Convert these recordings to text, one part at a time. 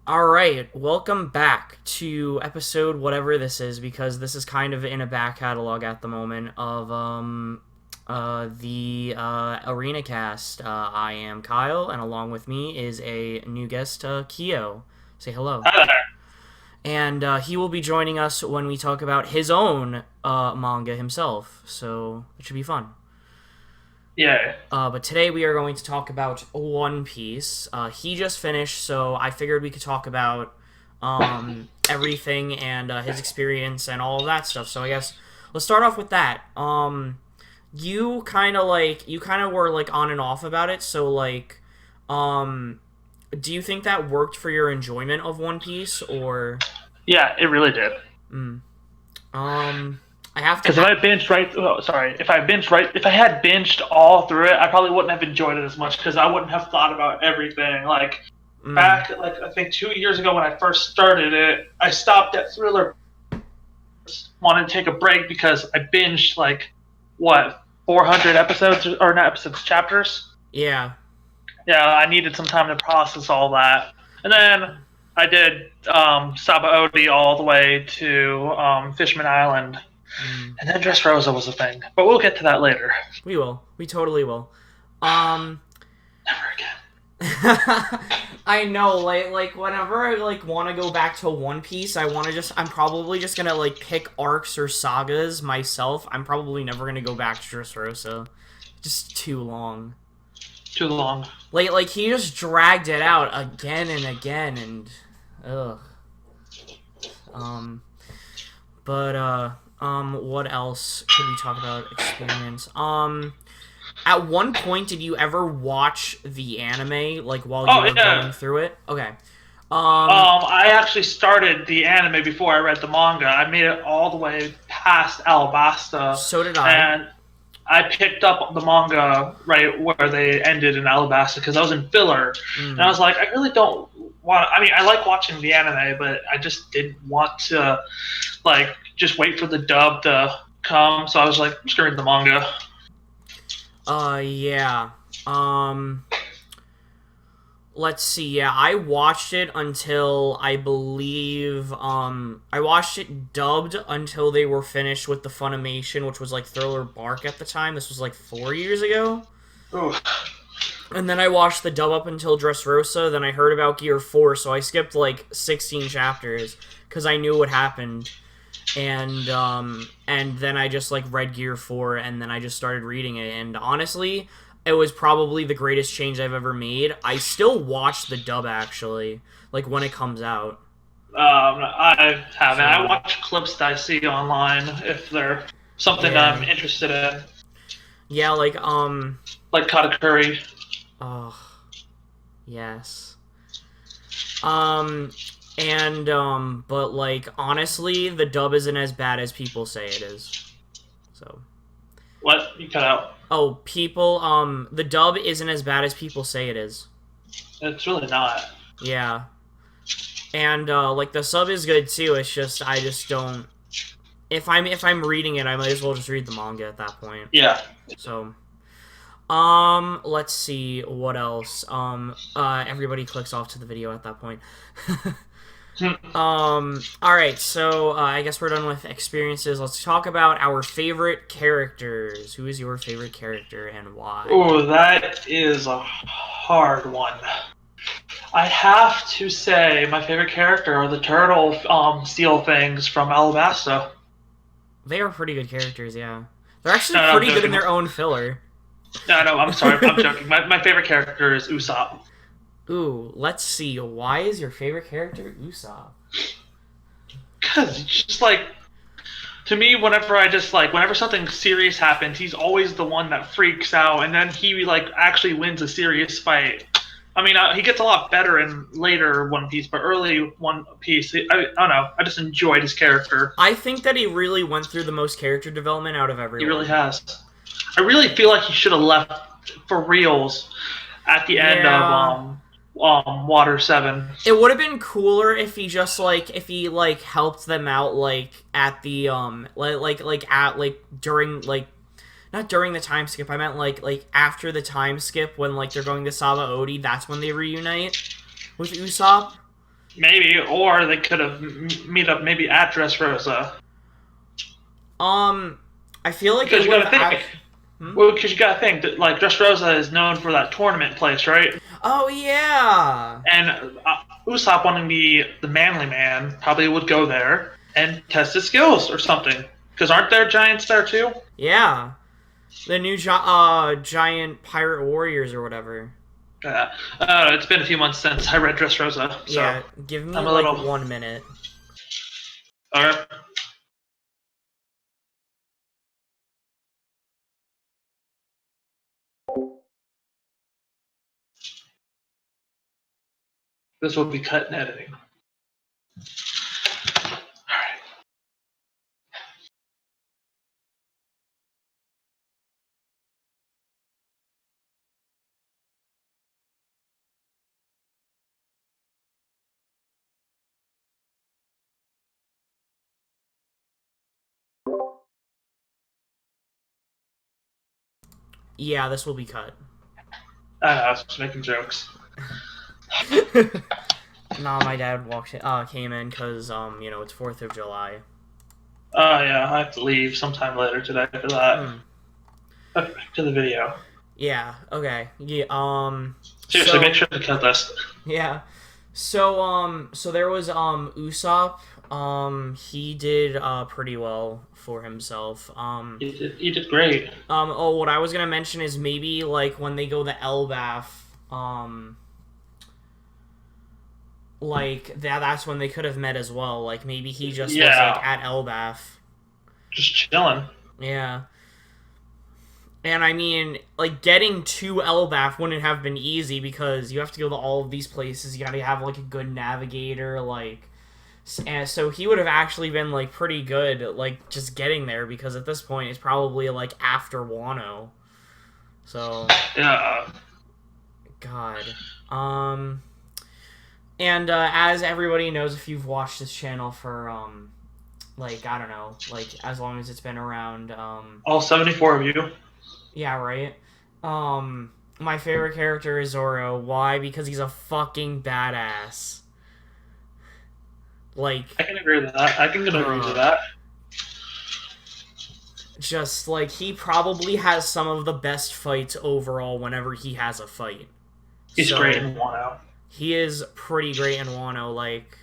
Alright, welcome back to episode whatever this is, because this is kind of in a back catalog at the moment of the ArenaCast. I am Kyle, and along with me is a new guest, Kyo. Say hello. Hi there. And he will be joining us when we talk about his own manga himself, so it should be fun. Yeah. But today we are going to talk about One Piece. He just finished, so I figured we could talk about everything and his experience and all of that stuff. So I guess let's start off with that. You kind of were like on and off about it. So do you think that worked for your enjoyment of One Piece, or Yeah, it really did. mm, I have to. Because if I had binged all through it, I probably wouldn't have enjoyed it as much because I wouldn't have thought about everything. Like Mm, back, like I think 2 years ago when I first started it, I stopped at Thriller. Wanted to take a break because I binged like what 400 episodes or not episodes, chapters. yeah. Yeah, I needed some time to process all that, and then I did Sabaody all the way to Fishman Island. Mm. And then Dressrosa was a thing. But we'll get to that later. We will. We totally will. Um. Never again. I know, like whenever I want to go back to One Piece, I'm probably just gonna pick arcs or sagas myself. I'm probably never gonna go back to Dressrosa. Just too long. Too long. Like he just dragged it out again and again, and ugh. Um, what else could we talk about experience? At one point, did you ever watch the anime, like, while you Oh were yeah. going through it? Okay. I actually started the anime before I read the manga. I made it all the way past Alabasta, So did I. and I picked up the manga right where they ended in Alabasta because I was in filler, and I Mm. was like, I really don't want. I mean, I like watching the anime, but I just didn't want to just wait for the dub to come. So I was like, I'm just gonna read the manga. Yeah. Um, let's see. Yeah, I watched it until I watched it dubbed until they were finished with the Funimation, which was like Thriller Bark at the time. This was like 4 years ago. Ooh. And then I watched the dub up until Dressrosa, then I heard about Gear 4, so I skipped like 16 chapters because I knew what happened. And then I just like read Gear 4, and then I just started reading it, and honestly, it was probably the greatest change I've ever made. I still watch the dub, actually, like when it comes out. I haven't. I So watch clips that I see online if they're something that I'm yeah. interested in, Yeah, like Katakuri. oh, yes. Um but like honestly, the dub isn't as bad as people say it is. So What you cut out? the dub isn't as bad as people say it is. It's really not. Yeah. And like the sub is good too. It's just I just don't. If I'm reading it, I might as well just read the manga at that point. Yeah. So, let's see what else. Everybody clicks off to the video at that point. All right. So I guess we're done with experiences. Let's talk about our favorite characters. Who is your favorite character and why? Ooh, that is a hard one. I have to say my favorite character are the turtle steel things from Alabasta. They are pretty good characters. Yeah, they're actually No, no, I'm pretty good in joking. their own filler. No, no, I'm sorry, I'm joking. My favorite character is Usopp. Ooh, let's see. Why is your favorite character Usopp? Cause it's just like to me, whenever something serious happens, he's always the one that freaks out, and then he actually wins a serious fight. I mean, he gets a lot better in later One Piece, but early One Piece, I don't know. I just enjoyed his character. I think that he really went through the most character development out of He really everyone. has. I really feel like he should have left for reals at the end of Yeah. Water 7. It would have been cooler if he just if he helped them out at the at during not during the time skip. I meant after the time skip when they're going to Sabaody, that's when they reunite with Usopp. Maybe, or they could have meet up maybe at Dressrosa. I feel like Because it you would gotta have. think. Well, because you gotta think that like Dressrosa is known for that tournament place, right? Oh yeah. And Usopp, wanting to be the manly man, probably would go there and test his skills or something. Because aren't there giants there too? Yeah. The new giant pirate warriors or whatever. It's been a few months since I read Dressrosa, so Yeah, give me I'm a like little. 1 minute. Alright. This will be cut in editing. Alright. Yeah, this will be cut. I was just making jokes. Nah, my dad came in because it's 4th of July. Oh yeah, I have to leave sometime later today for that. Back to the video. Yeah. Okay. Yeah. Seriously, make sure to cut this. Yeah. So there was Usopp. He did pretty well for himself. You did great. Oh, what I was gonna mention is maybe like when they go the Elbaf, like that's when they could have met as well. Like maybe he just was like at Elbaf. Just chilling. Yeah. And I mean, like, getting to Elbaf wouldn't have been easy because you have to go to all of these places. You gotta have, like, a good navigator, like... And so he would have actually been, like, pretty good, like, just getting there because at this point it's probably, like, after Wano. So... Yeah. God. And, as everybody knows, if you've watched this channel for, like, I don't know, like, as long as it's been around, All 74 of you. Yeah, right? My favorite character is Zoro. Why? Because he's a fucking badass. Like... I can agree with that. I can agree with that. Just, like, he probably has some of the best fights overall whenever he has a fight. He's great in Wano. He is pretty great in Wano, like...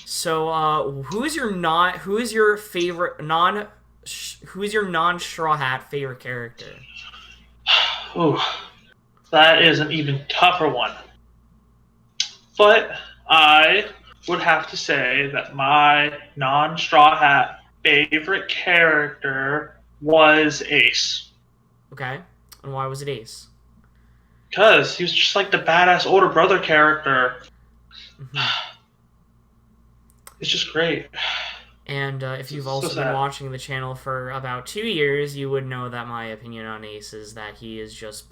So, who is your non-Straw Hat favorite character? Ooh, that is an even tougher one. But I would have to say that my non-Straw Hat favorite character was Ace. Okay, and why was it Ace? Because he was just like the badass older brother character. It's just great. And if you've also been watching the channel for about 2 years, you would know that my opinion on Ace is that he's just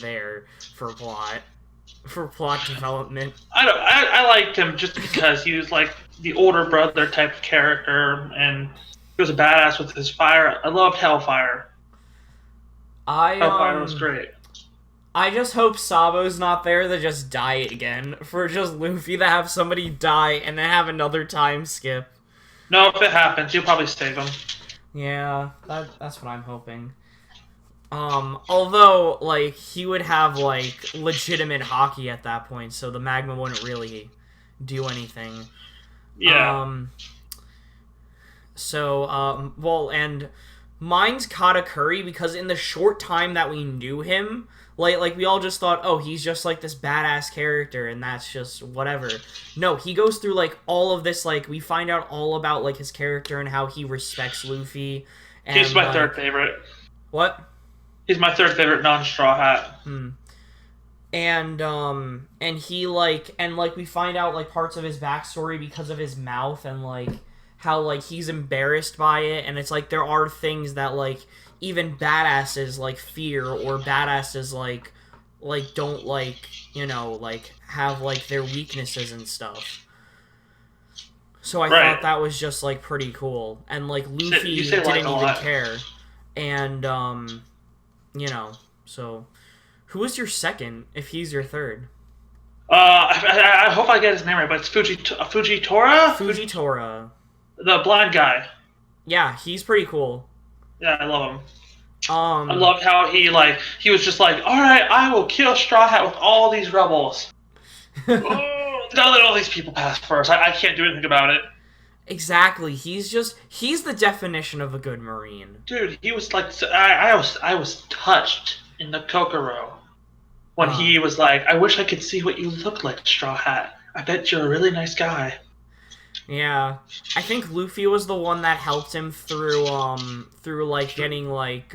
there for plot development. I liked him just because he was like the older brother type of character, and he was a badass with his fire. I loved Hellfire. Hellfire was great. I just hope Sabo's not there to just die again, for just Luffy to have somebody die and then have another time skip. No, if it happens, you'll probably save him. Yeah, that's what I'm hoping. Although, like, he would have, like, legitimate hockey at that point, so the magma wouldn't really do anything. Yeah. Well, and mine's Katakuri, because in the short time that we knew him, like we all just thought, oh, he's just, like, this badass character, and that's just whatever. No, he goes through, like, all of this, like, we find out all about, like, his character and how he respects Luffy. And, he's my third favorite. What? He's my third favorite non-Straw Hat. And he, like, we find out, like, parts of his backstory because of his mouth, and, like, how, like, he's embarrassed by it, and it's, like, there are things that, like, even badasses, like, fear, or badasses, like, don't, like, you know, like, have, like, their weaknesses and stuff. So I thought that was just, like, pretty cool. And, like, Luffy didn't even care. And, you know, so... Who was your second, if he's your third? I hope I get his name right, but it's Fujitora? Fujitora. The blind guy. Yeah, he's pretty cool. Yeah, I love him. I love how he was just like, all right, I will kill Straw Hat with all these rebels. Gotta let all these people pass first. I can't do anything about it. Exactly. He's the definition of a good Marine. Dude, he was like, I was touched in the Kokoro when he was like, I wish I could see what you look like, Straw Hat. I bet you're a really nice guy. Yeah, I think Luffy was the one that helped him through like getting like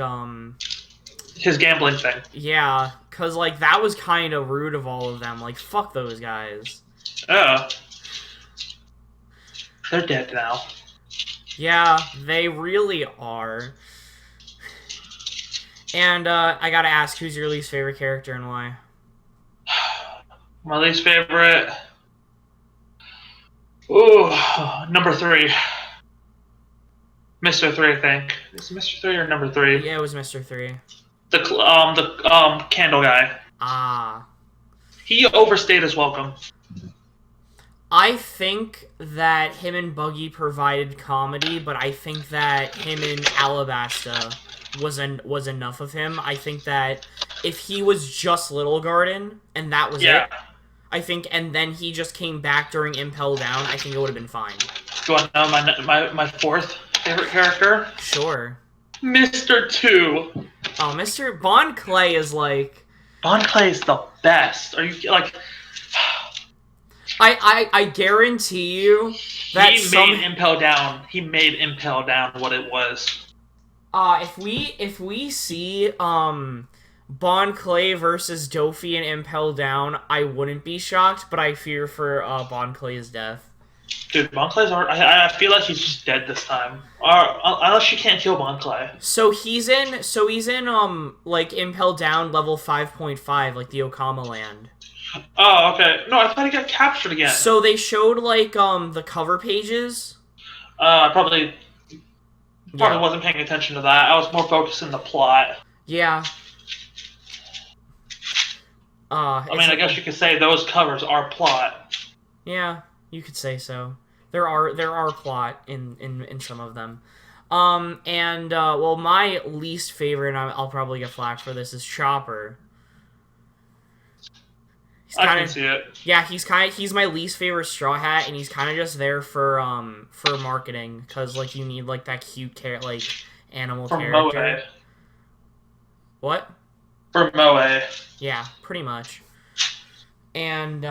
his gambling thing. Yeah, cause like that was kind of rude of all of them. Like fuck those guys. They're dead now. Yeah, they really are. And I gotta ask, who's your least favorite character and why? My least favorite. Ooh, number 3. Mr. 3, I think. Is it Mr. 3 or number 3? Yeah, it was Mr. 3. The candle guy. Ah. He overstayed his welcome. I think that him and Buggy provided comedy, but I think that him and Alabasta was enough of him. I think that if he was just Little Garden and that was it, I think, and then he just came back during Impel Down, I think it would have been fine. Do you want to know my 4th favorite character? Sure. Mr. 2. Oh, Mr. Bon Clay is like... Bon Clay is the best. Are you, like... I guarantee you that he made Impel Down what it was. If we see Bon Clay versus Dofi and Impel Down, I wouldn't be shocked, but I fear for Bon Clay's death. Dude, Bon Clay's I feel like he's just dead this time. Unless you can't kill Bon Clay. So he's in like Impel Down level 5.5, like the Okama land. Oh, okay. No, I thought he got captured again. So they showed like the cover pages. Probably wasn't paying attention to that. I was more focused on the plot. Yeah. I guess you could say those covers are plot. Yeah, you could say so. There are plot in some of them. Well, my least favorite, and I'll probably get flack for this, is Chopper. I can see it. Yeah, he's my least favorite Straw Hat, and he's kind of just there for marketing, because like you need like that cute animal character. Moe. What? For Moe. Yeah, pretty much. And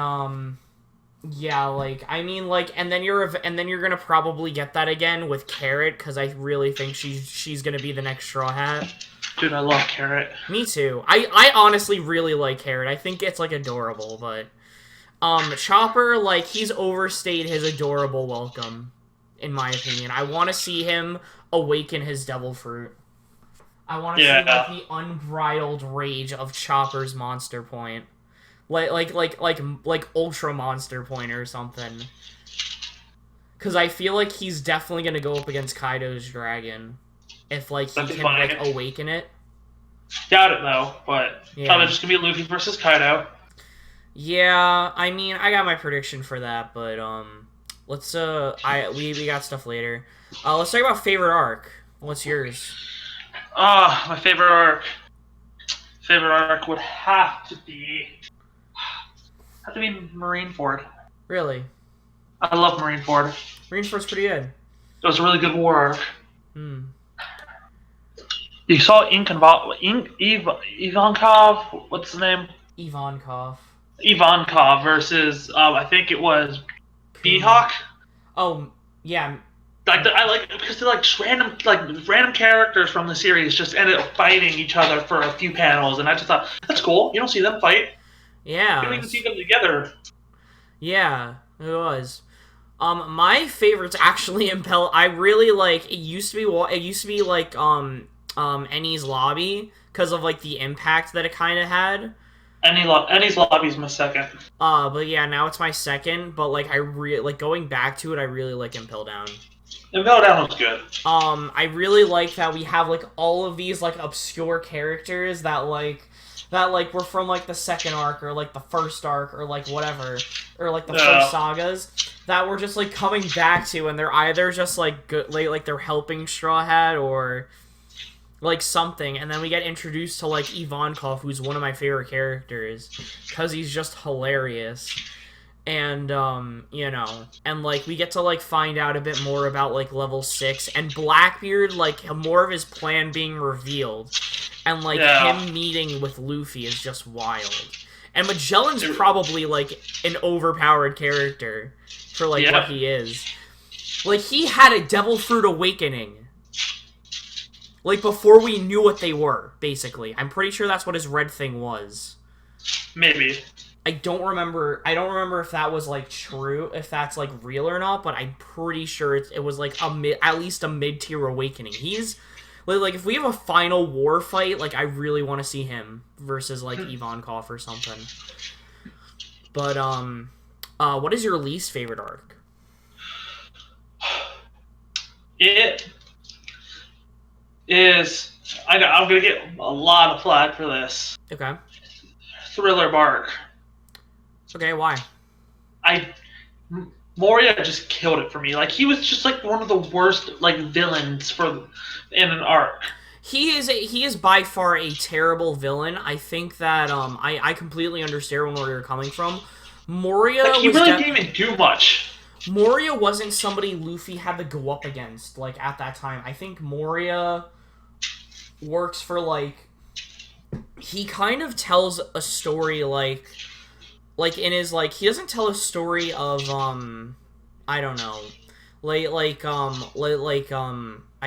yeah, like I mean, like, and then you're gonna probably get that again with Carrot, because I really think she's gonna be the next Straw Hat. Dude, I love Carrot. Me too. I honestly really like Carrot. I think it's like adorable, but Chopper, like, he's overstayed his adorable welcome, in my opinion. I want to see him awaken his devil fruit. I want to see like the unbridled rage of Chopper's monster point. Like Ultra Monster Point or something. Because I feel like he's definitely going to go up against Kaido's dragon. If, like, he can, like, awaken it. Doubt it, though, but probably just going to be Luffy versus Kaido. Yeah, I mean, I got my prediction for that, but, let's, we got stuff later. Let's talk about favorite arc. What's yours? My favorite arc. Favorite arc would have to be Marineford. Really? I love Marineford. Marineford's pretty good. It was a really good war arc. You saw Ivankov, what's the name? Ivankov versus, I think it was Beehawk. Oh, yeah. Because they're like random characters from the series just ended up fighting each other for a few panels, and I just thought, that's cool. You don't see them fight. Yeah. You don't even see them together. Yeah, it was. My favorite's actually Impel. I really like. It used to be like Eni's Lobby because of like the impact that it kind of had. Eni's Lobby's my second. But yeah, now it's my second. But like going back to it, I really like Impel Down. Impel Down was good. I really like that we have like all of these like obscure characters that that like were from like the second arc or like the first arc or like whatever or like the first sagas that we're just like coming back to, and they're either just like good, like they're helping Straw Hat or like something, and then we get introduced to like Ivankov, who's one of my favorite characters because he's just hilarious. And you know, and like we get to like find out a bit more about like level 6 and Blackbeard, like more of his plan being revealed, and like him meeting with Luffy is just wild. And Magellan's probably like an overpowered character for like what he is. Like he had a Devil Fruit Awakening, like before we knew what they were. Basically, I'm pretty sure that's what his red thing was. Maybe. I don't remember if that was, like, true, if that's, like, real or not, but I'm pretty sure it was, like, at least a mid-tier awakening. He's, like, if we have a final war fight, like, I really want to see him versus, like, Ivankov or something. But, what is your least favorite arc? It is... I'm going to get a lot of flack for this. Okay. Thriller Bark. Okay, why? Moria just killed it for me. Like, he was just, like, one of the worst, like, villains in an arc. He is by far a terrible villain. I think that, I completely understand where you're coming from. Moria like, he really didn't even do much. Moria wasn't somebody Luffy had to go up against, like, at that time. I think Moria works for, like... He kind of tells a story, like in his, like, he doesn't tell a story of, I don't know, I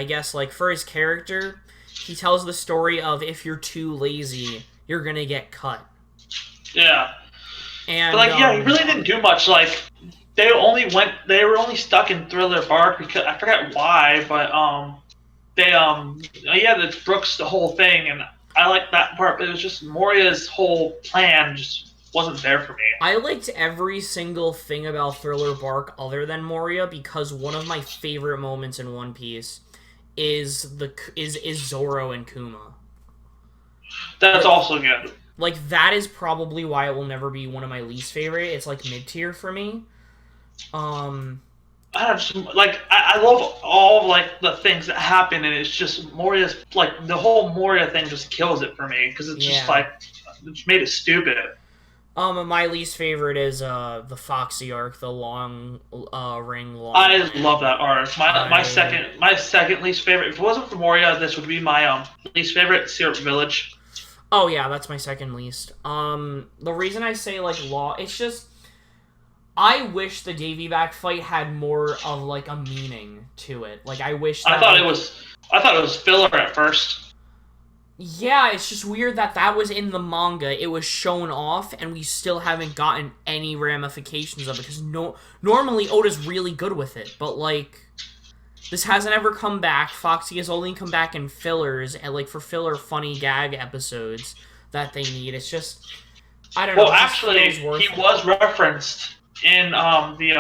guess, like, for his character, he tells the story of if you're too lazy, you're gonna get cut. Yeah. And, but, like, he really didn't do much, like, they were only stuck in Thriller Bark because, I forgot why, but, it's Brooks, the whole thing, and I like that part, but it was just Moria's whole plan just wasn't there for me. I liked every single thing about Thriller Bark other than Moria because one of my favorite moments in One Piece is Zoro and Kuma. That's also good. Like, that is probably why it will never be one of my least favorite. It's like mid-tier for me. I love all like the things that happen, and it's just Moria's like the whole Moria thing just kills it for me because it's just like it's made it stupid. My least favorite is the Foxy arc, the long ring. I love that arc. My second least favorite. If it wasn't for Moria, this would be my least favorite. Syrup Village. Oh yeah, that's my second least. The reason I say like it's just. I wish the Davy back fight had more of like a meaning to it. Like I wish that, I thought it was filler at first. Yeah, it's just weird that was in the manga. It was shown off and we still haven't gotten any ramifications of it because normally Oda's really good with it, but like this hasn't ever come back. Foxy has only come back in fillers and like for filler funny gag episodes that they need. It's just I don't know. Well, actually, he was referenced in the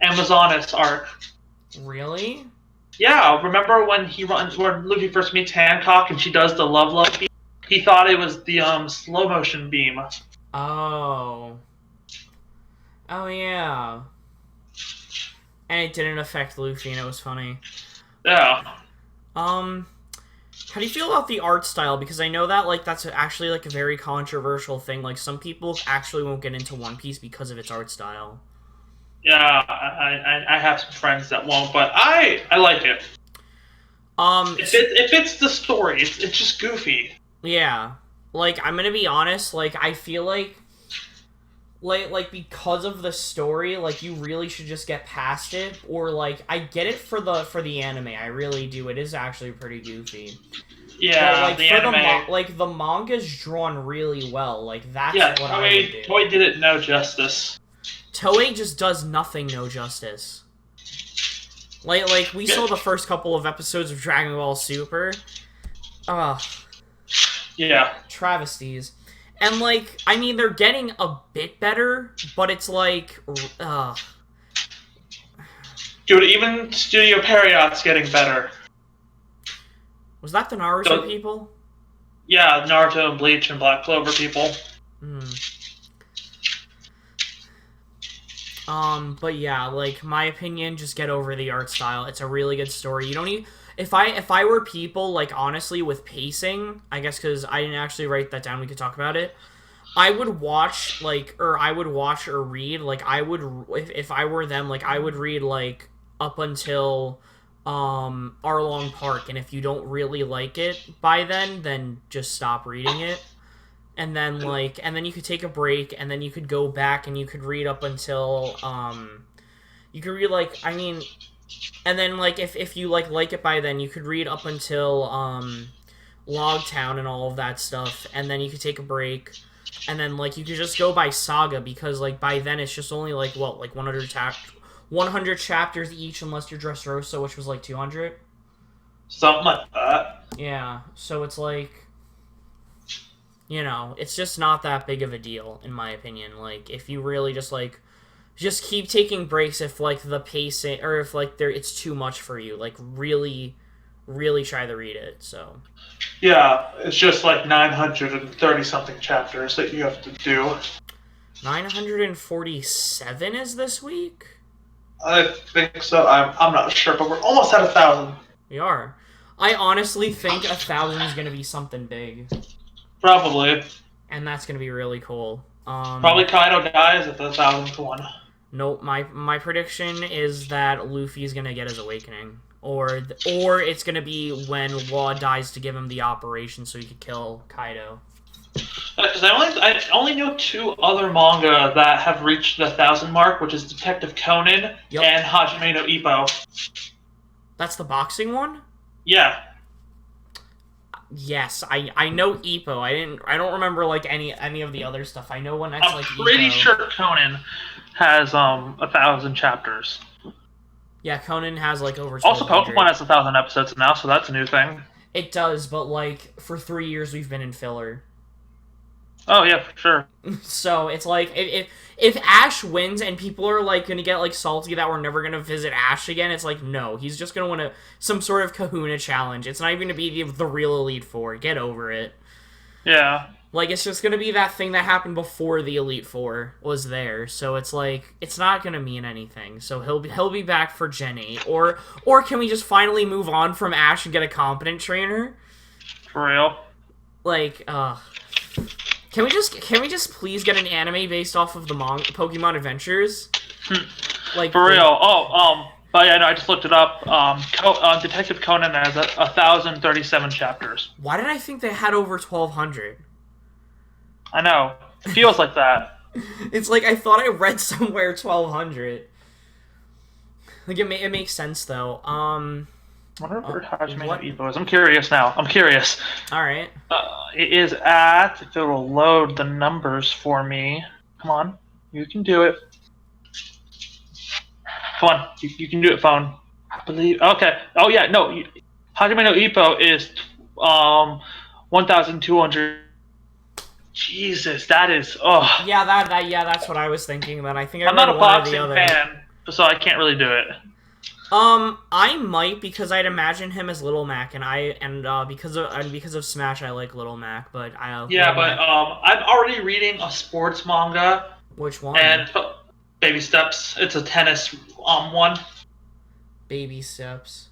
Amazonas arc. Really? Yeah, remember when Luffy first meets Hancock and she does the love beam? He thought it was the slow motion beam. Oh yeah. And it didn't affect Luffy, and it was funny. Yeah. How do you feel about the art style? Because I know that, like, that's actually, like, a very controversial thing. Like, some people actually won't get into One Piece because of its art style. Yeah, I have some friends that won't, but I like it. It fits the story. It's just goofy. Yeah. Like, I'm gonna be honest, like, I feel like because of the story, like, you really should just get past it, or, like, I get it for the anime, I really do, it is actually pretty goofy. Yeah, but, like, the anime... the manga's drawn really well, like, that's what I would do. Toei did it no justice. Toei just does nothing no justice. Like, we saw the first couple of episodes of Dragon Ball Super. Yeah. Travesties. And, like, I mean, they're getting a bit better, but it's like, Dude, even Studio Period's getting better. Was that the Naruto people? Yeah, Naruto and Bleach and Black Clover people. But yeah, like, my opinion, just get over the art style. It's a really good story. You don't need... If I were people, like, honestly, with pacing, I guess because I didn't actually write that down, we could talk about it. I would watch, like, or I would watch or read, like, if I were them, like, I would read, like, up until, Arlong Park, and if you don't really like it by then just stop reading it. And then, like, and then you could take a break, and then you could go back and you could read up until, you could read, like, I mean, and then, like, if you, like it by then, you could read up until, Logtown and all of that stuff, and then you could take a break, and then, like, you could just go by saga, because, like, by then it's just only, like, what, like, 100 chapters each, unless you're Dressrosa, which was, like, 200? Something like that. Yeah, so it's, like, you know, it's just not that big of a deal, in my opinion. Like, if you really just, like, just keep taking breaks if, like, the pacing, or if, like, it's too much for you. Like, really, really try to read it, so. Yeah, it's just, like, 930-something chapters that you have to do. 947 is this week? I think so. I'm not sure, but we're almost at 1,000. We are. I honestly think 1,000 is going to be something big. Probably. And that's going to be really cool. Probably Kaido dies at the 1,000th one. Nope, my prediction is that Luffy's going to get his awakening. Or it's going to be when Law dies to give him the operation so he could kill Kaido. Because I only know 2 other manga that have reached the 1,000 mark, which is Detective Conan and Hajime no Ippo. That's the boxing one? Yeah. Yes, I know Ippo. I don't remember like any of the other stuff. I know one that's like Ippo. I'm pretty sure Conan has 1,000 chapters. Yeah, Conan has like over 1,200. Also, Pokemon has 1,000 episodes now, so that's a new thing. It does, but like for 3 years we've been in filler. Oh yeah, for sure. So it's like if Ash wins and people are like gonna get like salty that we're never gonna visit Ash again, it's like no, he's just gonna win some sort of Kahuna challenge. It's not even gonna be the real Elite Four. Get over it. Yeah. Like it's just gonna be that thing that happened before the Elite Four was there. So it's like it's not gonna mean anything. So he'll be back for Gen 8. Or can we just finally move on from Ash and get a competent trainer? For real. Like, Can we just please get an anime based off of the Pokemon Adventures? Like for real. But yeah, no, I just looked it up. Detective Conan has 1,037 chapters. Why did I think they had over 1,200? I know. It feels like that. It's like I thought I read somewhere 1,200. Like it makes sense though. I wonder where Hajime no Ippo is. I'm curious now. I'm curious. Alright. It is at... If it will load the numbers for me. Come on. You can do it. Come on. You can do it, phone. I believe... Okay. Oh, yeah. No. Hajime no Ippo is 1,200... Jesus, that is... Oh. Yeah, that's what I was thinking. Then I think I'm not a boxing fan, so I can't really do it. I might because I'd imagine him as Little Mac, and because of Smash, I like Little Mac, but I'm already reading a sports manga. Which one? And Baby Steps. It's a tennis one. Baby Steps.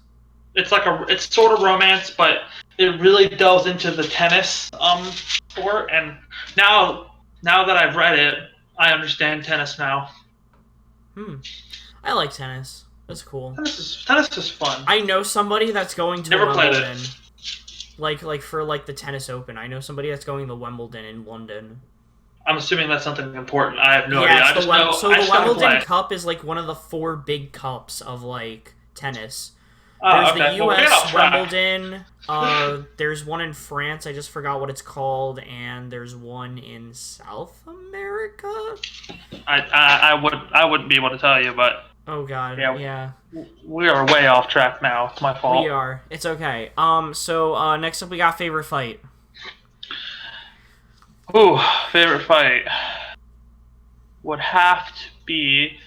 It's like it's sort of romance, but it really delves into the tennis sport. And now that I've read it, I understand tennis now. I like tennis. That's cool. Tennis is fun. I know somebody that's going to Never Wimbledon. played it. Like for like the tennis open. I know somebody that's going to Wimbledon in London. I'm assuming that's something important. I have no idea. The Wimbledon Cup is like one of the 4 big cups of like tennis. There's the US Wimbledon. There's one in France. I just forgot what it's called, and there's one in South America. I wouldn't be able to tell you, but. Oh god, yeah. We are way off track now. It's my fault. We are. It's okay. So next up we got favorite fight. Ooh, favorite fight would have to be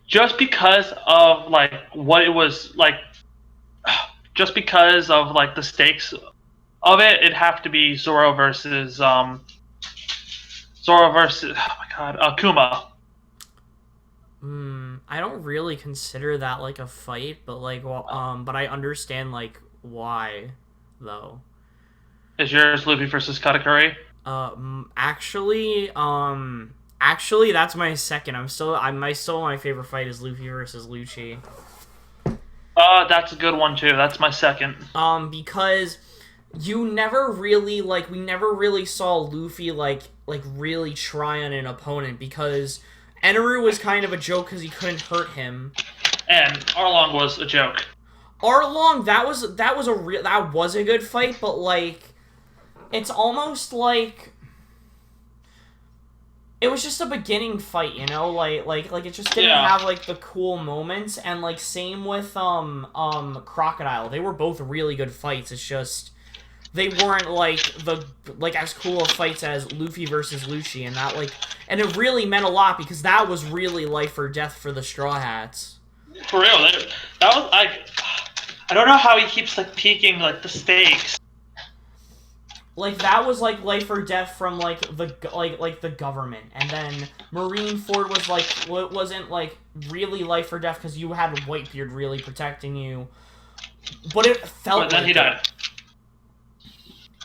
just because of like what it was like, just because of like the stakes of it, it'd have to be Zoro versus oh my god, Akuma. I don't really consider that like a fight, but like, well, but I understand like why, though. Is yours Luffy versus Katakuri? Actually, that's my second. My favorite fight is Luffy versus Lucci. That's a good one too. That's my second. Because we never really saw Luffy like really try on an opponent, because Eneru was kind of a joke because he couldn't hurt him. And Arlong was a joke. Arlong, that was a good fight, but like, it's almost like it was just a beginning fight, you know, like it just didn't have like the cool moments, and like same with Crocodile. They were both really good fights. It's just they weren't like as cool of fights as Luffy versus Lucci, and that and it really meant a lot because that was really life or death for the Straw Hats. For real, that was I don't know how he keeps like peaking like the stakes. Like that was like life or death from like the government, and then Marineford was wasn't like really life or death because you had Whitebeard really protecting you, but it felt. But then he died.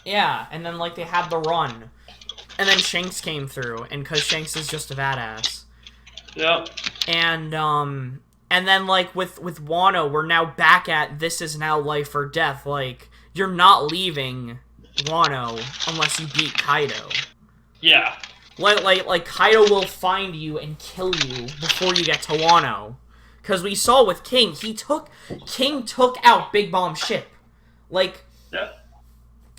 Yeah, and then like they had the run, and then Shanks came through, and because Shanks is just a badass. Yep. And then like with Wano, we're now back at this is now life or death. Like you're not leaving Wano unless you beat Kaido. Yeah. Like Kaido will find you and kill you before you get to Wano. Cause we saw with King took out Big Bomb's ship. Like yeah.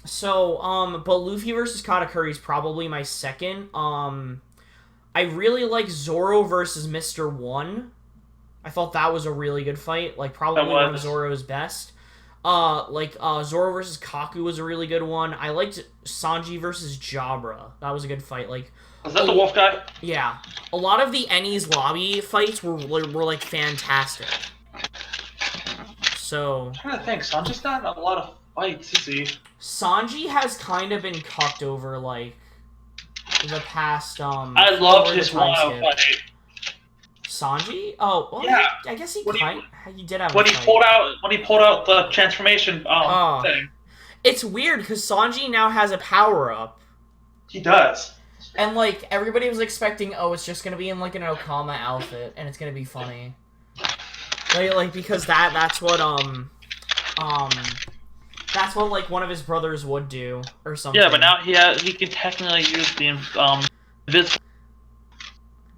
So, but Luffy versus Katakuri is probably my second. I really like Zoro versus Mr. One. I thought that was a really good fight. Like, probably one of Zoro's best. Zoro versus Kaku was a really good one. I liked Sanji versus Jabra. That was a good fight. Like, was that the wolf guy? Yeah. A lot of the Enies lobby fights were like fantastic. So I'm trying to think. Sanji's not in a lot of fights, is he? Sanji has kind of been cucked over like the past I loved his Wano fight. Sanji? Oh, well, yeah. I guess he did have when he pulled out the transformation thing. It's weird because Sanji now has a power up. He does. And like everybody was expecting, it's just gonna be in like an Okama outfit and it's gonna be funny. Like because that's what like one of his brothers would do or something. Yeah, but now he can technically use the invisible.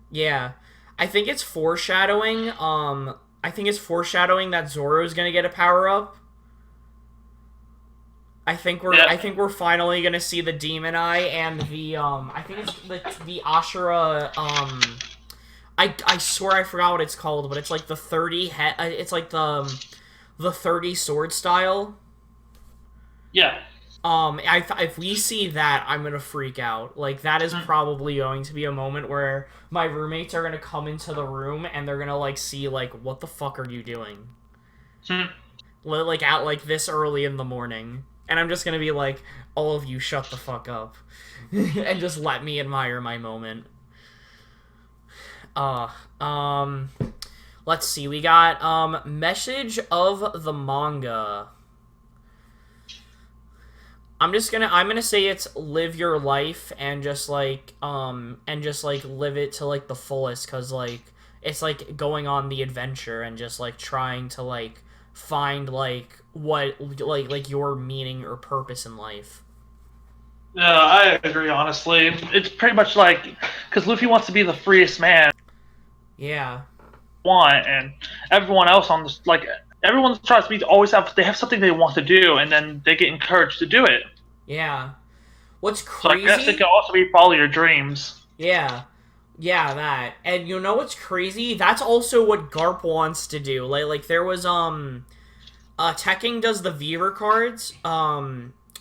Yeah. I think it's foreshadowing that Zoro's gonna get a power up. I think we're finally gonna see the Demon Eye and the I think it's the Ashura I swear I forgot what it's called, but it's like the 30 it's like the 30 sword style. Yeah. If we see that, I'm gonna freak out. Like, that is probably going to be a moment where my roommates are gonna come into the room and they're gonna, like, see, like, what the fuck are you doing? Like, at, like, this early in the morning. And I'm just gonna be like, all of you shut the fuck up. And just let me admire my moment. Let's see, we got, message of the manga. I'm gonna say it's live your life and just like live it to like the fullest, cause like it's like going on the adventure and just like trying to like find like what like your meaning or purpose in life. Yeah, I agree. Honestly, it's pretty much like because Luffy wants to be the freest man. Yeah. And everyone else on this everyone tries to be they have something they want to do, and then they get encouraged to do it. Yeah. What's crazy? So I guess it can also be follow your dreams. Yeah. Yeah, that. And you know what's crazy? That's also what Garp wants to do. Like there was Tekking does the Beaver cards.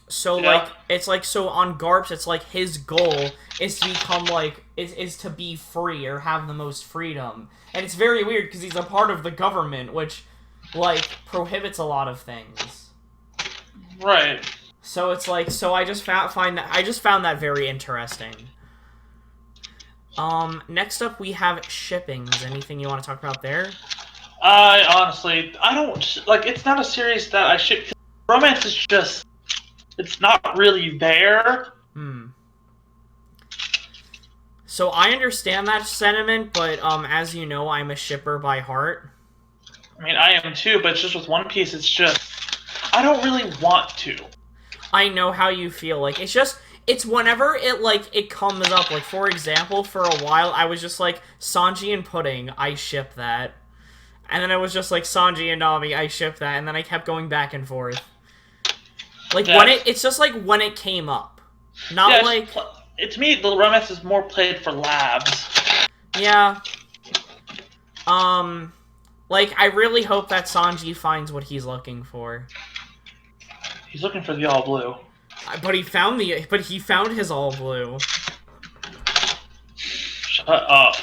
So like it's like so on Garp's it's like his goal is to become like is to be free or have the most freedom. And it's very weird because he's a part of the government, which like prohibits a lot of things. Right. So it's like, so I just found that very interesting. Next up we have shippings. Anything you want to talk about there? Honestly, I don't like. It's not a series that I ship. Romance is just, it's not really there. So I understand that sentiment, but as you know, I'm a shipper by heart. I mean, I am too, but it's just with One Piece, it's just, I don't really want to. I know how you feel. Like, it's whenever it comes up. Like, for example, for a while, I was just like, Sanji and Pudding, I ship that. And then I was just like, Sanji and Nami, I ship that. And then I kept going back and forth. Like, yeah. It's just like when it came up. Not like... To me, the romance is more played for labs. Yeah. Like, I really hope that Sanji finds what he's looking for. He's looking for the all blue. But he found his all blue. Shut up.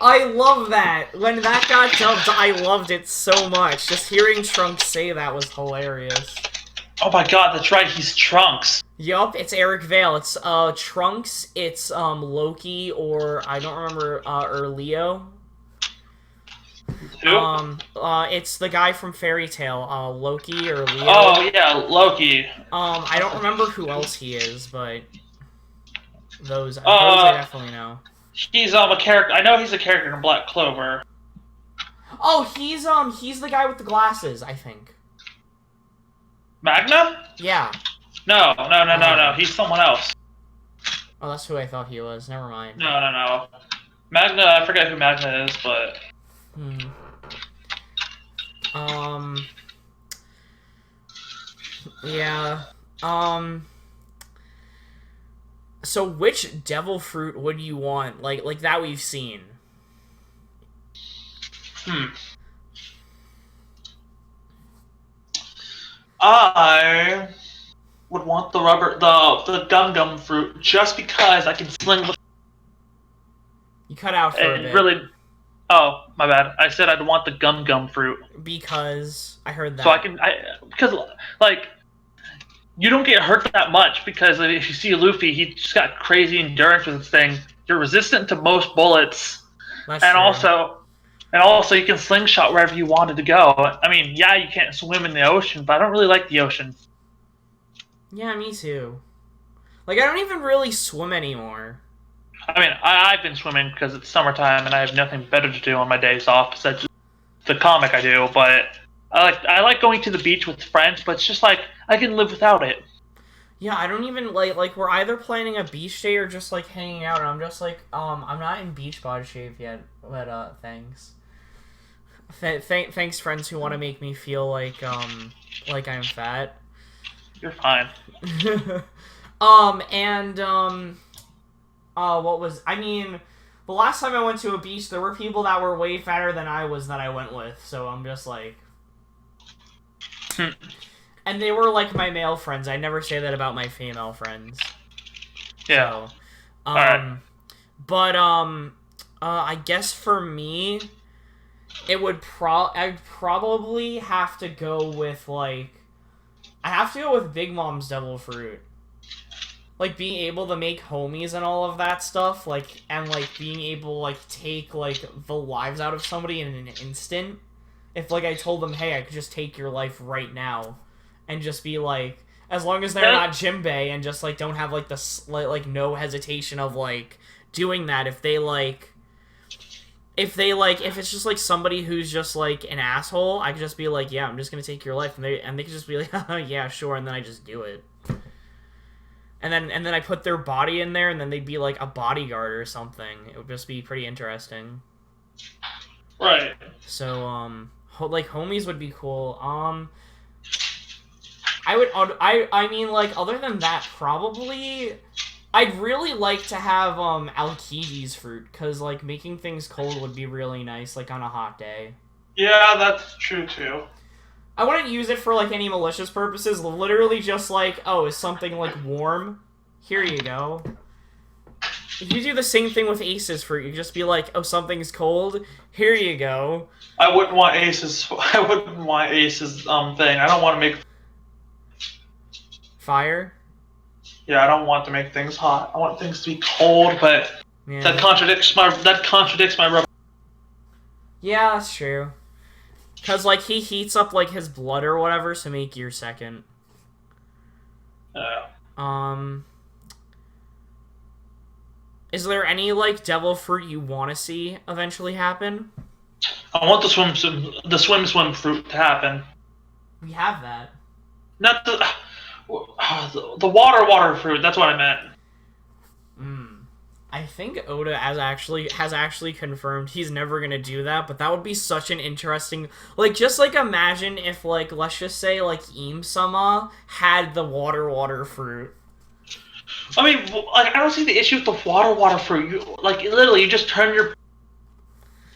I love that. When that got dubbed, I loved it so much. Just hearing Trunks say that was hilarious. Oh my god, that's right, he's Trunks. Yup, it's Eric Vale. It's Trunks, it's Loki, or I don't remember, or Leo. Who? It's the guy from Fairy Tail, Loki or Leo. Oh yeah, Loki. I don't remember who else he is, but those I definitely know. He's a character. I know he's a character in Black Clover. Oh, he's the guy with the glasses, I think. Magna? Yeah. No. He's someone else. Oh, that's who I thought he was. Never mind. No. Magna, I forget who Magna is, but... Yeah. So which devil fruit would you want? Like that we've seen. I would want the gum fruit just because I can sling the... You cut out for a bit. Really... Oh, my bad. I said I'd want the gum fruit. Because I heard that. So because, like, you don't get hurt that much because if you see Luffy, he's just got crazy endurance with this thing. You're resistant to most bullets. That's and true. also you can slingshot wherever you wanted to go. I mean, yeah, you can't swim in the ocean, but I don't really like the ocean. Yeah, me too. Like, I don't even really swim anymore. I mean, I've been swimming because it's summertime and I have nothing better to do on my days off besides the comic I do, but I like going to the beach with friends, but it's just like, I can live without it. Yeah, I don't even, like, we're either planning a beach day or just, like, hanging out, and I'm just like, I'm not in beach body shape yet, but, thanks. Thanks, friends who want to make me feel like I'm fat. You're fine. I mean, the last time I went to a beach, there were people that were way fatter than I was that I went with, so I'm just like... And they were, like, my male friends. I never say that about my female friends. Yeah. So, Alright. But, I guess for me, it would I'd probably have to go with, like... I have to go with Big Mom's Devil Fruit. Like, being able to make homies and all of that stuff, like, and, like, being able to, like, take, like, the lives out of somebody in an instant. If, like, I told them, hey, I could just take your life right now, and just be, like, as long as they're not Jimbei, and just, like, don't have, like, the, no hesitation of, like, doing that, if it's just, like, somebody who's just, like, an asshole, I could just be like, yeah, I'm just gonna take your life, and they could just be like, oh, yeah, sure, and then I just do it. And then I put their body in there, and then they'd be, like, a bodyguard or something. It would just be pretty interesting. Right. So, like, homies would be cool. I mean, like, other than that, probably... I'd really like to have, Alkiji's fruit, because, like, making things cold would be really nice, like, on a hot day. Yeah, that's true, too. I wouldn't use it for, like, any malicious purposes, literally just, like, oh, is something, like, warm? Here you go. If you do the same thing with Ace's fruit, you just be like, oh, something's cold? Here you go. I wouldn't want Ace's thing. I don't want to make... Fire? Yeah, I don't want to make things hot. I want things to be cold, but Yeah. that contradicts my rubber. Yeah, that's true. Because, like, he heats up, like, his blood or whatever to make Gear Second. Is there any, like, devil fruit you want to see eventually happen? I want the swim fruit to happen. We have that. Not the water fruit. That's what I meant. I think Oda has actually confirmed he's never gonna do that, but that would be such an interesting, like, just like imagine if, like, let's just say, like, Im-sama had the water fruit. I mean, like, I don't see the issue with the water fruit. You, like, literally, you just turn your.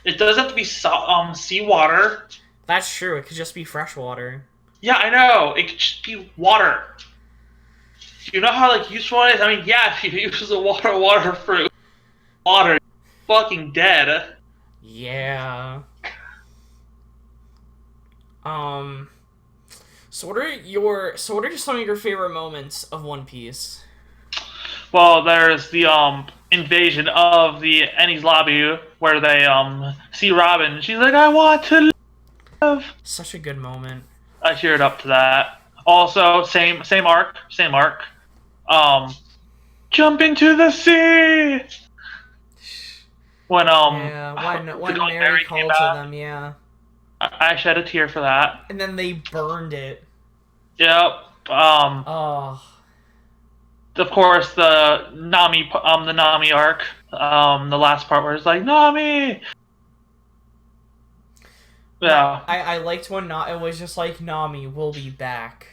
It doesn't have to be seawater. That's true. It could just be fresh water. Yeah, I know. It could just be water. Do you know how, like, useful it is? I mean, yeah, if you use the water fruit, water, you're fucking dead. Yeah. So what are just some of your favorite moments of One Piece? Well, there's the invasion of the Enies lobby where they see Robin. She's like, I want to live. Such a good moment. I cheered up to that. Also, same arc. Jump into the sea. When Mary called to them, yeah. I shed a tear for that. And then they burned it. Yep. Oh. Of course, the Nami arc. The last part where it's like Nami. Yeah. I liked when it was just like, Nami, we'll be back.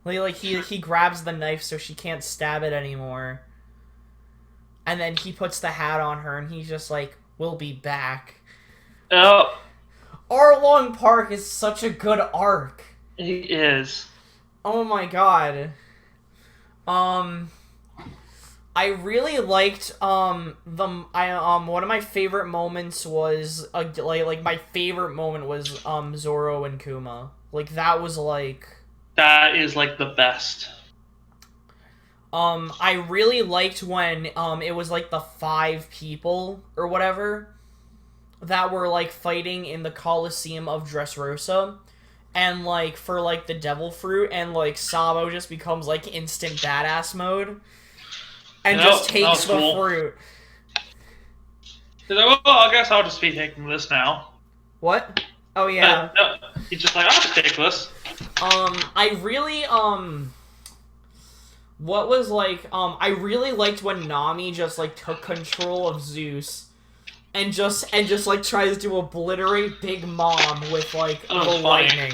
Like he grabs the knife so she can't stab it anymore. And then he puts the hat on her and he's just like, we'll be back. Yep. Arlong Park is such a good arc. He is. Oh my god. I really liked one of my favorite moments was my favorite moment was Zoro and Kuma. Like that was like that is like the best. I really liked when it was like the 5 people or whatever that were like fighting in the Coliseum of Dressrosa. And, like, for, like, the devil fruit, and, like, Sabo just becomes, like, instant badass mode. And just takes the fruit. He's like, well, I guess I'll just be taking this now. What? Oh, yeah. No, he's just like, I'll just take this. I really, what was, like, I really liked when Nami just, like, took control of Zeus. And just like tries to obliterate Big Mom with like the lightning,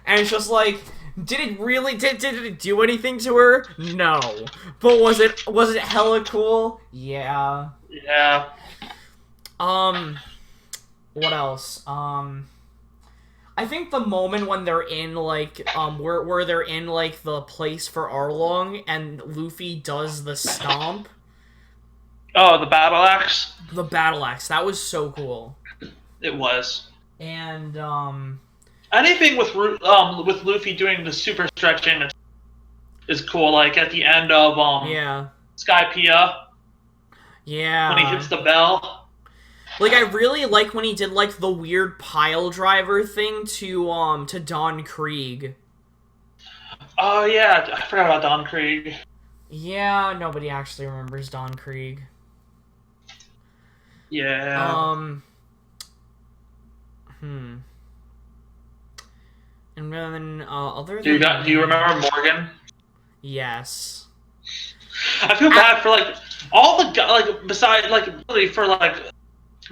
and it's just like, did it do anything to her? No, but was it hella cool? Yeah. Yeah. What else? I think the moment when they're in like where they're in like the place for Arlong and Luffy does the stomp. Oh, the battle axe? The battle axe. That was so cool. It was. And, anything with Luffy doing the super stretching is cool. Like, at the end of, yeah. Skypiea. Yeah. When he hits the bell. Like, I really like when he did, like, the weird pile driver thing to Don Krieg. Oh, yeah. I forgot about Don Krieg. Yeah, nobody actually remembers Don Krieg. Yeah. And then, other than... Do you remember Morgan? Yes. I feel bad for, like, all the guys, like, besides, like, really for, like,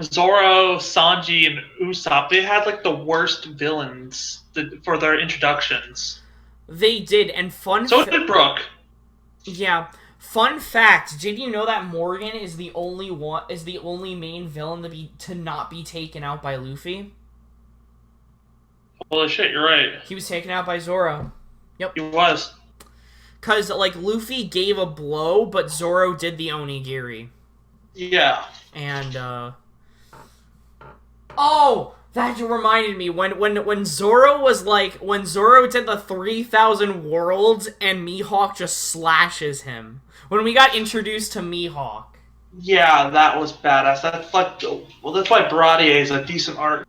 Zoro, Sanji, and Usopp, they had, like, the worst villains for their introductions. They did, and So did Brook. Yeah. Fun fact, did you know that Morgan is the only main villain to not be taken out by Luffy? Holy shit, you're right. He was taken out by Zoro. Yep. He was. Cause like Luffy gave a blow, but Zoro did the onigiri. Yeah. And oh, That reminded me when Zoro was like when Zoro did the 3,000 worlds and Mihawk just slashes him. When we got introduced to Mihawk. Yeah, that was badass. That's like, well, that's why Baratier is a decent arc.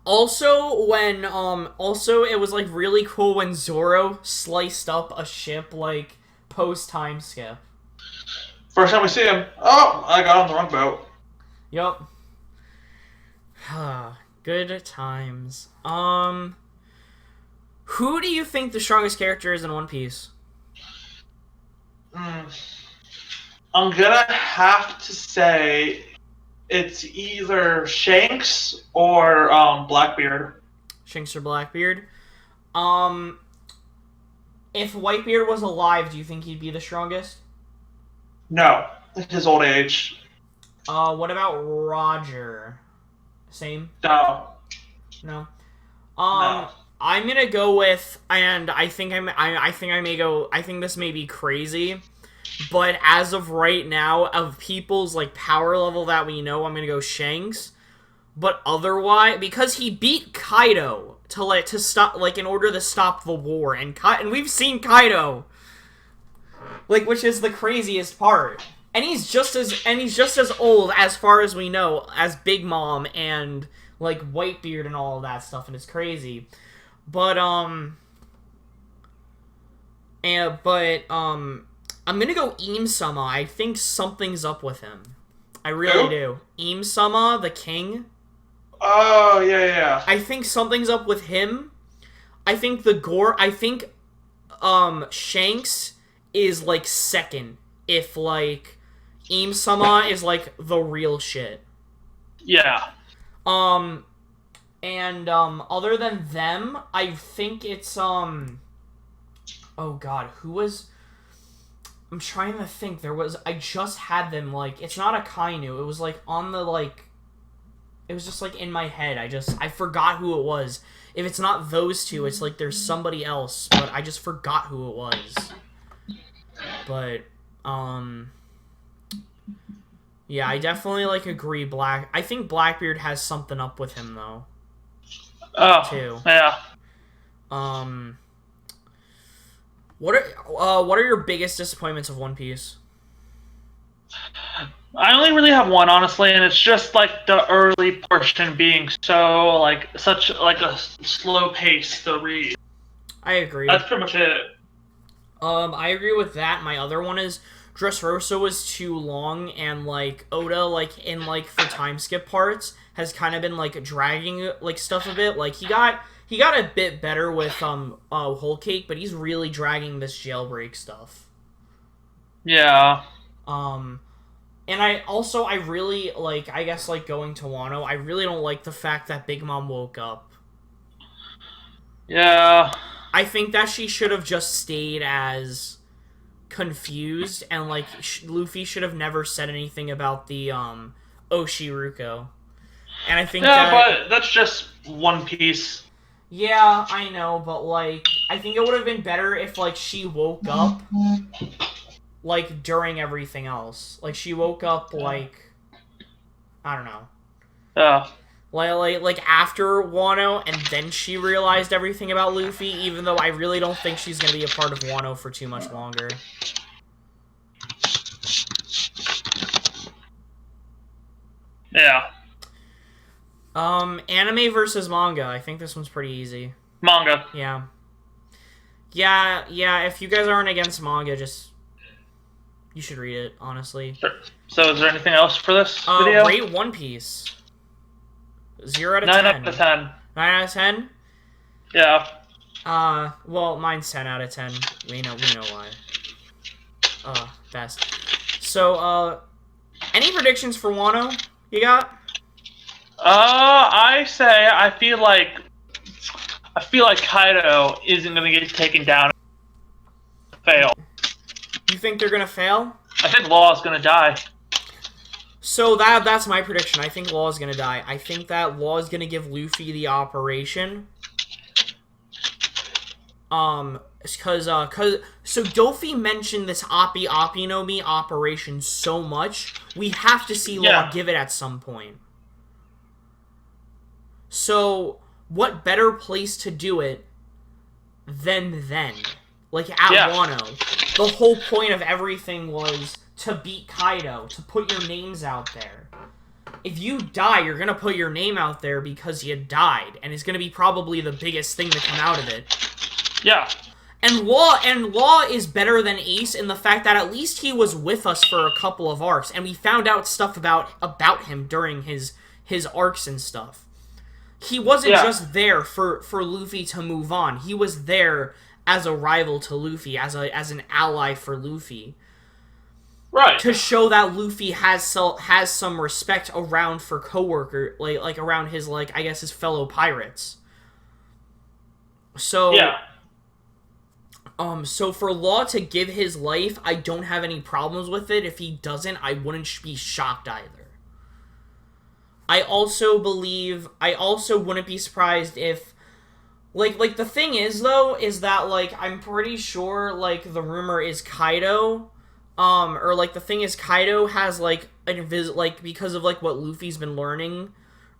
Also, it was like really cool when Zoro sliced up a ship like post time skip. First time we see him, oh, I got on the wrong boat. Yup. Good times. Who do you think the strongest character is in One Piece? I'm gonna have to say it's either Shanks or Blackbeard. Shanks or Blackbeard? If Whitebeard was alive, do you think he'd be the strongest? No, his old age. What about Roger? Same? No. No. No. I'm gonna go with, and I think this may be crazy, but as of right now, of people's like power level that we know, I'm gonna go Shanks. But otherwise, because he beat Kaido to stop, like, in order to stop the war, and we've seen Kaido, like, which is the craziest part. And he's just as old, as far as we know, as Big Mom and like Whitebeard and all of that stuff, and it's crazy. But I'm gonna go Im-sama. I think something's up with him. I really do. Im-sama, the king. Oh, yeah. I think something's up with him. I think Shanks is like second if like Im-sama is like the real shit. Yeah. Other than them, I think it's oh god, who was, I'm trying to think. I just had them, like, it's not a Kainu. It was like on the, like, it was just like in my head. I forgot who it was. If it's not those two, it's like there's somebody else, but I just forgot who it was. But yeah, I definitely like agree. I think Blackbeard has something up with him though. Oh, too. Yeah. What are your biggest disappointments of One Piece? I only really have one, honestly, and it's just like the early portion being so such a slow pace to read. I agree. That's pretty much it. I agree with that. My other one is Dressrosa was too long, and like Oda, like in like for time skip parts, has kind of been like dragging like stuff a bit. Like he got a bit better with Whole Cake, but he's really dragging this jailbreak stuff. Yeah. And I really like, I guess, like going to Wano, I really don't like the fact that Big Mom woke up. Yeah. I think that she should have just stayed as confused, and like Luffy should have never said anything about the Oshiruko. And I think but that's just One Piece. Yeah, I know, but like I think it would have been better if like she woke up like during everything else. Like she woke up like, I don't know. Yeah. Like after Wano, and then she realized everything about Luffy, even though I really don't think she's going to be a part of Wano for too much longer. Yeah. Anime versus manga. I think this one's pretty easy. Manga. Yeah. Yeah, if you guys aren't against manga, you should read it, honestly. Sure. So is there anything else for this video? Rate One Piece. 0 out of 9 10. 9 out of 10. 9 out of 10? Yeah. Well, mine's 10 out of 10. We know why. Best. So, any predictions for Wano you got? I feel like Kaido isn't gonna get taken down. Fail. You think they're gonna fail? I think Law is gonna die. So that's my prediction. I think Law is gonna die. I think that Law is gonna give Luffy the operation. Cause Dofi mentioned this Appi no Mi operation so much, we have to see Law give it at some point. So, what better place to do it than then? Like, at Wano. The whole point of everything was to beat Kaido, to put your names out there. If you die, you're gonna put your name out there because you died, and it's gonna be probably the biggest thing to come out of it. Yeah. And Law is better than Ace in the fact that at least he was with us for a couple of arcs, and we found out stuff about him during his arcs and stuff. He wasn't just there for Luffy to move on. He was there as a rival to Luffy, as an ally for Luffy. Right. To show that Luffy has some respect around for coworker, like around his, like, I guess his fellow pirates. So yeah. So for Law to give his life, I don't have any problems with it. If he doesn't, I wouldn't be shocked either. I also wouldn't be surprised if, like the thing is, though, is that, like, I'm pretty sure, like, the rumor is Kaido, or, like, the thing is Kaido has, like, because of, like, what Luffy's been learning,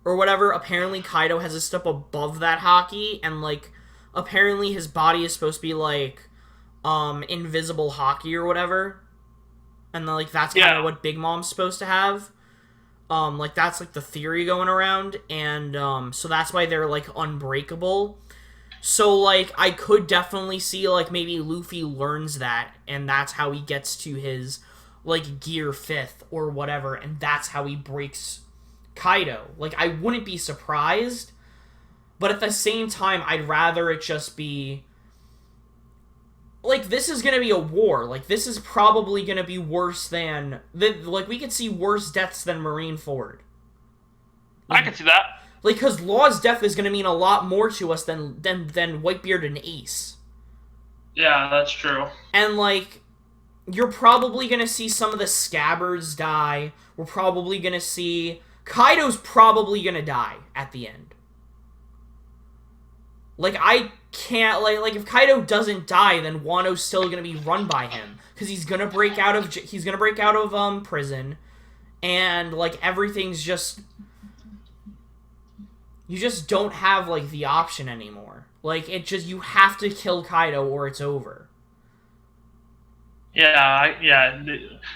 or whatever, apparently Kaido has a step above that haki, and, like, apparently his body is supposed to be, like, invisible haki or whatever. And, like, that's kind of what Big Mom's supposed to have. Like, that's, like, the theory going around. And, so that's why they're, like, unbreakable. So, like, I could definitely see, like, maybe Luffy learns that, and that's how he gets to his, like, Gear 5th or whatever, and that's how he breaks Kaido. Like, I wouldn't be surprised. But at the same time, I'd rather it just be... Like, this is gonna be a war. Like, this is probably gonna be worse than... Like, we could see worse deaths than Marineford. I can see that. Like, because Law's death is gonna mean a lot more to us than Whitebeard and Ace. Yeah, that's true. And, like, you're probably gonna see some of the Scabbards die. We're probably gonna see... Kaido's probably gonna die at the end. Like, I can't, like, if Kaido doesn't die, then Wano's still gonna be run by him. Because he's gonna break out of, prison. And, like, everything's just... You just don't have, like, the option anymore. Like, you have to kill Kaido or it's over. Yeah,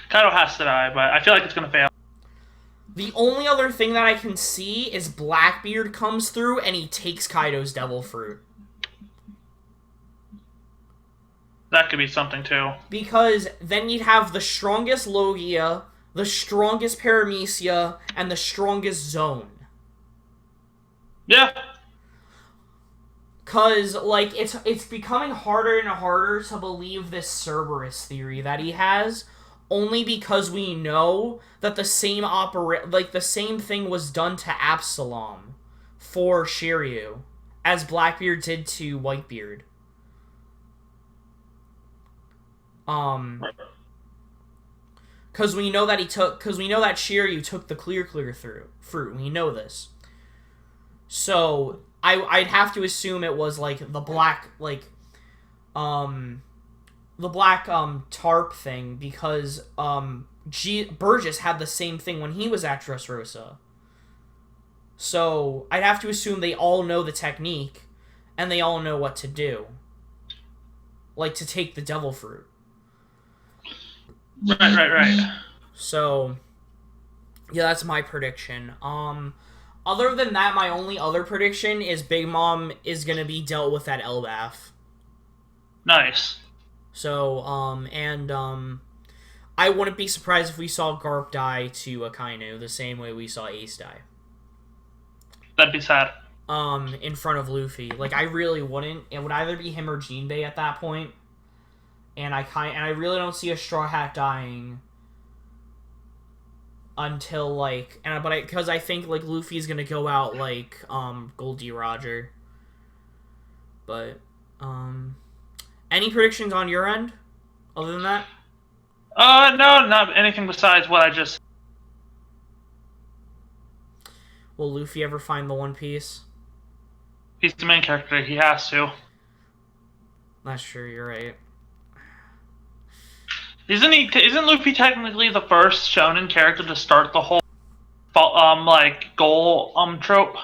Kaido has to die, but I feel like it's gonna fail. The only other thing that I can see is Blackbeard comes through and he takes Kaido's Devil Fruit. That could be something, too. Because then you'd have the strongest Logia, the strongest Paramecia, and the strongest Zone. Yeah. Because, like, it's becoming harder and harder to believe this Cerberus theory that he has, only because we know that the same thing was done to Absalom for Shiryu, as Blackbeard did to Whitebeard. Because we know that Shiryu took the clear fruit. We know this. So I'd have to assume it was like the black tarp thing, because Burgess had the same thing when he was at Dressrosa. So I'd have to assume they all know the technique and they all know what to do. Like, to take the devil fruit. Right. So yeah, that's my prediction. Other than that, my only other prediction is Big Mom is gonna be dealt with at Elbaf. Nice. So, I wouldn't be surprised if we saw Garp die to Akainu the same way we saw Ace die. That'd be sad. In front of Luffy. Like, I really wouldn't. It would either be him or Jinbei at that point. And I really don't see a Straw Hat dying until, like, because I think, like, Luffy's gonna go out like Goldie Roger. But any predictions on your end other than that? No, not anything besides what I just... Will Luffy ever find the One Piece? He's the main character. He has to. Not sure. You're right. Isn't Luffy technically the first shonen character to start the whole goal trope?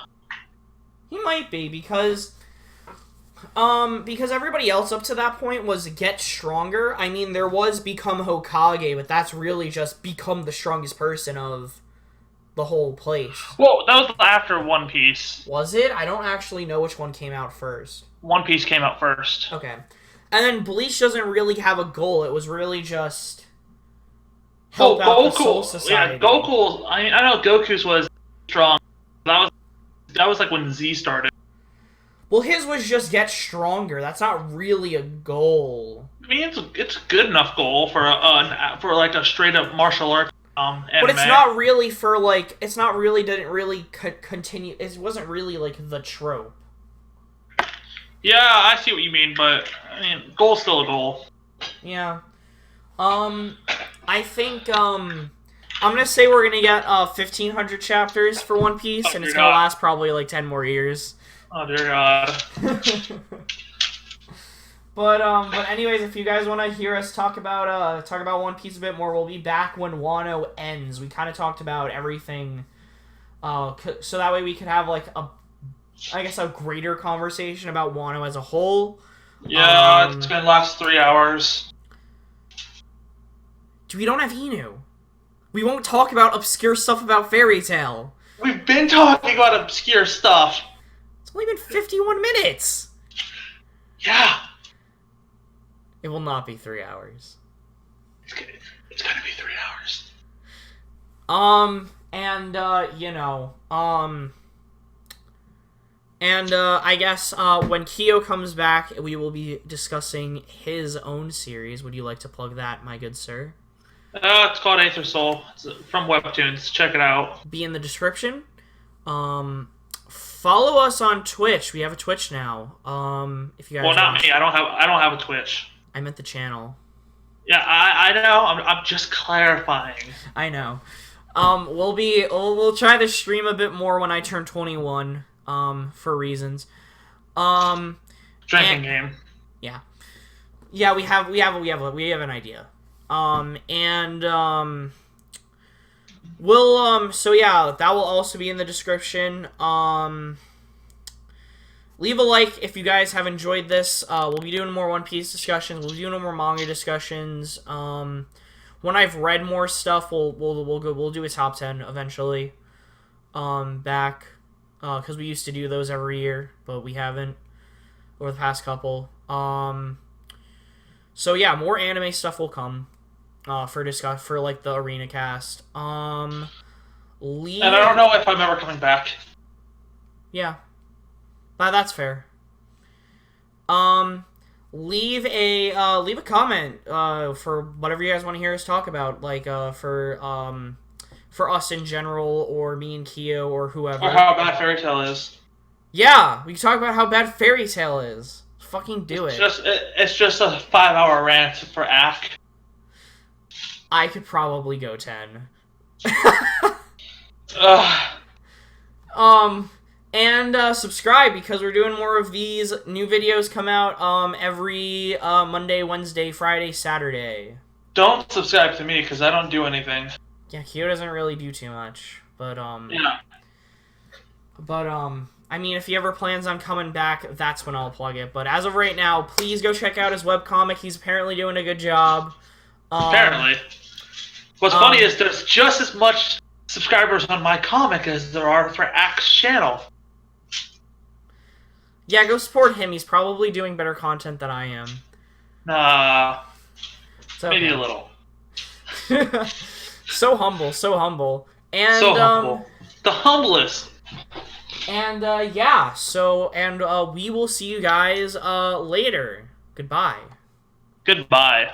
He might be, because everybody else up to that point was get stronger. I mean, there was become Hokage, but that's really just become the strongest person of the whole place. Well, that was after One Piece. Was it? I don't actually know which one came out first. One Piece came out first. Okay. And then Bleach doesn't really have a goal. It was really just help out the Soul Society. Yeah, Goku. I know Goku's was strong. That was like when Z started. Well, his was just get stronger. That's not really a goal. I mean, it's a good enough goal for like a straight up martial art anime. But it's not really for like didn't really continue. It wasn't really like the trope. Yeah, I see what you mean, but I mean, goal's still a goal. Yeah. I think I'm gonna say we're gonna get 1,500 chapters for One Piece, and it's gonna last probably like 10 more years. Oh dear God. But anyways, if you guys want to hear us talk about One Piece a bit more, we'll be back when Wano ends. We kind of talked about everything, so that way we could have like a greater conversation about Wano as a whole. Yeah, it's gonna last 3 hours. We don't have Inu. We won't talk about obscure stuff about Fairy Tail. We've been talking about obscure stuff. It's only been 51 minutes. Yeah. It will not be 3 hours. It's gonna be 3 hours. I guess when Kyo comes back, we will be discussing his own series. Would you like to plug that, my good sir? It's called Aether Soul. It's from Webtoons. Check it out. Be in the description. Follow us on Twitch. We have a Twitch now. If you guys not me. I don't have a Twitch. I meant the channel. Yeah, I know. I'm just clarifying. I know. We'll try to stream a bit more when I turn 21. For reasons. Drinking game. Yeah. Yeah, we have an idea. So yeah, that will also be in the description. Leave a like if you guys have enjoyed this. We'll be doing more One Piece discussions. We'll be doing more manga discussions. When I've read more stuff, we'll do a top 10 eventually. Back, because we used to do those every year, but we haven't over the past couple. So yeah, more anime stuff will come. For like the ArenaCast. And I don't know if I'm ever coming back. Yeah. That's fair. Leave a comment for whatever you guys want to hear us talk about, like for us in general, or me and Kyo, or whoever. Or how bad Fairy Tail is. Yeah, we can talk about how bad Fairy Tail is. Fucking do it. It's just a 5-hour rant for Ack. I could probably go 10. And subscribe, because we're doing more of these. New videos come out every Monday, Wednesday, Friday, Saturday. Don't subscribe to me, because I don't do anything. Yeah, Kyo doesn't really do too much, but yeah. But I mean, if he ever plans on coming back, that's when I'll plug it. But as of right now, please go check out his webcomic. He's apparently doing a good job. Apparently. What's funny is there's just as much subscribers on my comic as there are for Ack's channel. Yeah, go support him. He's probably doing better content than I am. Nah. Okay. Maybe a little. So humble, so humble. And, so humble. The humblest. And, yeah, we will see you guys, later. Goodbye. Goodbye.